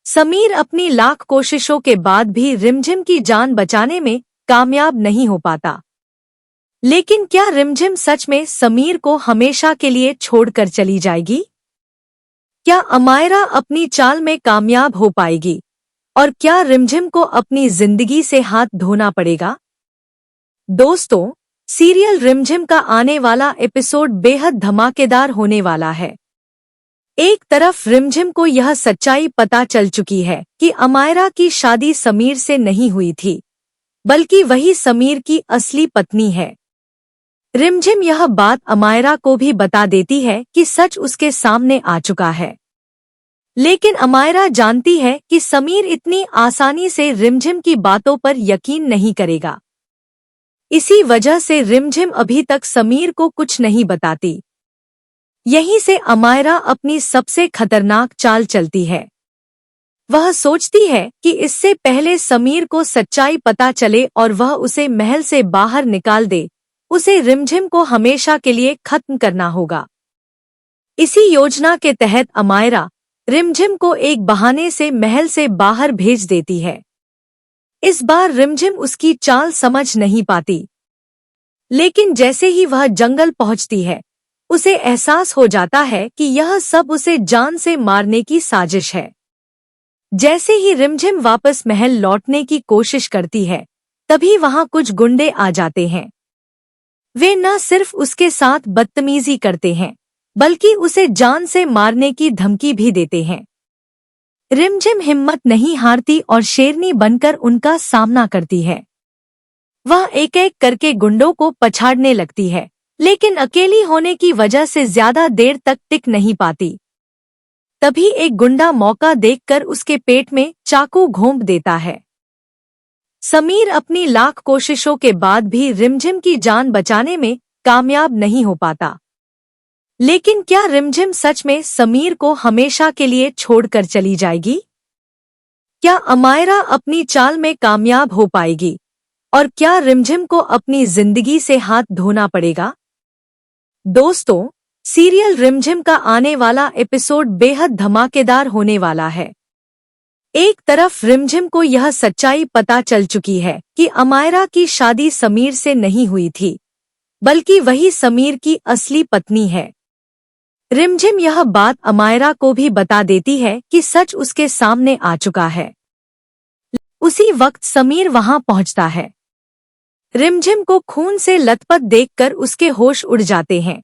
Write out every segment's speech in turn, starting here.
समीर अपनी लाख कोशिशों के बाद भी रिमझिम की जान बचाने में कामयाब नहीं हो पाता। लेकिन क्या रिमझिम सच में समीर को हमेशा के लिए छोड़कर चली जाएगी? क्या अमायरा अपनी चाल में कामयाब हो पाएगी? और क्या रिमझिम को अपनी जिंदगी से हाथ धोना पड़ेगा? दोस्तों, सीरियल रिमझिम का आने वाला एपिसोड बेहद धमाकेदार होने वाला है। एक तरफ रिमझिम को यह सच्चाई पता चल चुकी है कि अमायरा की शादी समीर से नहीं हुई थी, बल्कि वही समीर की असली पत्नी है। रिमझिम यह बात अमायरा को भी बता देती है कि सच उसके सामने आ चुका है। लेकिन अमायरा जानती है कि समीर इतनी आसानी से रिमझिम की बातों पर यकीन नहीं करेगा। इसी वजह से रिमझिम अभी तक समीर को कुछ नहीं बताती। यहीं से अमायरा अपनी सबसे खतरनाक चाल चलती है। वह सोचती है कि इससे पहले समीर को सच्चाई पता चले और वह उसे महल से बाहर निकाल दे, उसे रिमझिम को हमेशा के लिए खत्म करना होगा। इसी योजना के तहत अमायरा रिमझिम को एक बहाने से महल से बाहर भेज देती है। इस बार रिमझिम उसकी चाल समझ नहीं पाती, लेकिन जैसे ही वह जंगल पहुंचती है, उसे एहसास हो जाता है कि यह सब उसे जान से मारने की साजिश है। जैसे ही रिमझिम वापस महल लौटने की कोशिश करती है, तभी वहां कुछ गुंडे आ जाते हैं। वे न सिर्फ उसके साथ बदतमीजी करते हैं, बल्कि उसे जान से मारने की धमकी भी देते हैं। रिमझिम हिम्मत नहीं हारती और शेरनी बनकर उनका सामना करती है। वह एक एक करके गुंडों को पछाड़ने लगती है, लेकिन अकेली होने की वजह से ज्यादा देर तक टिक नहीं पाती। तभी एक गुंडा मौका देखकर उसके पेट में चाकू घोंप देता है। समीर अपनी लाख कोशिशों के बाद भी रिमझिम की जान बचाने में कामयाब नहीं हो पाता। लेकिन क्या रिमझिम सच में समीर को हमेशा के लिए छोड़कर चली जाएगी? क्या अमायरा अपनी चाल में कामयाब हो पाएगी? और क्या रिमझिम को अपनी जिंदगी से हाथ धोना पड़ेगा? दोस्तों, सीरियल रिमझिम का आने वाला एपिसोड बेहद धमाकेदार होने वाला है। एक तरफ रिमझिम को यह सच्चाई पता चल चुकी है कि अमायरा की शादी समीर से नहीं हुई थी, बल्कि वही समीर की असली पत्नी है। रिमझिम यह बात अमायरा को भी बता देती है कि सच उसके सामने आ चुका है। उसी वक्त समीर वहां पहुंचता है। रिमझिम को खून से लथपथ देखकर उसके होश उड़ जाते हैं।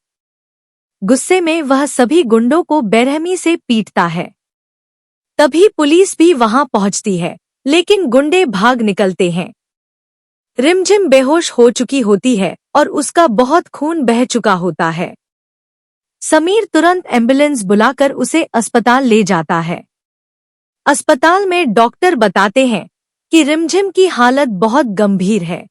गुस्से में वह सभी गुंडों को बेरहमी से पीटता है। तभी पुलिस भी वहां पहुंचती है, लेकिन गुंडे भाग निकलते हैं। रिमझिम बेहोश हो चुकी होती है और उसका बहुत खून बह चुका होता है। समीर तुरंत एम्बुलेंस बुलाकर उसे अस्पताल ले जाता है। अस्पताल में डॉक्टर बताते हैं कि रिमझिम की हालत बहुत गंभीर है।